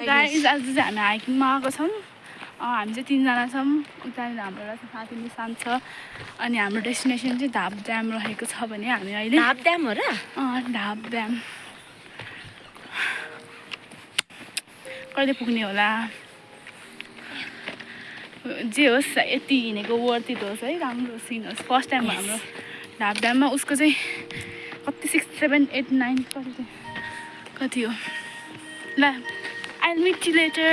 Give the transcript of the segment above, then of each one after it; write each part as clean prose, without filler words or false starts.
Guys आज चाहिँ हामी हाइकिङमा आएको छौँ हामी चाहिँ 3 जना छौँ उतानिर हाम्रो एउटा साथी निशान्त छ अनि हाम्रो डेस्टिनेसन चाहिँ धाप ड्याम रहेको छ भने हामी अहिले धाप ड्याम हो र धाप ड्याम कहिले पुग्ने होला जे होस् यति हिँडेको वर्थित होस् है राम्रो सिन होस् फर्स्ट टाइम हाम्रो धाप ड्याममा उसको चाहिँ कति 6 7 8 9 कति हो ल I'll meet you later.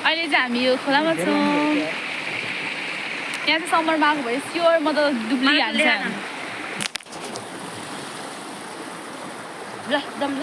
अहिले चाहिँ हामी यो खोलामा छौँ यहाँ चाहिँ समरमा आएको भए स्योर म त डुब्लिहाल्छ ल दम ल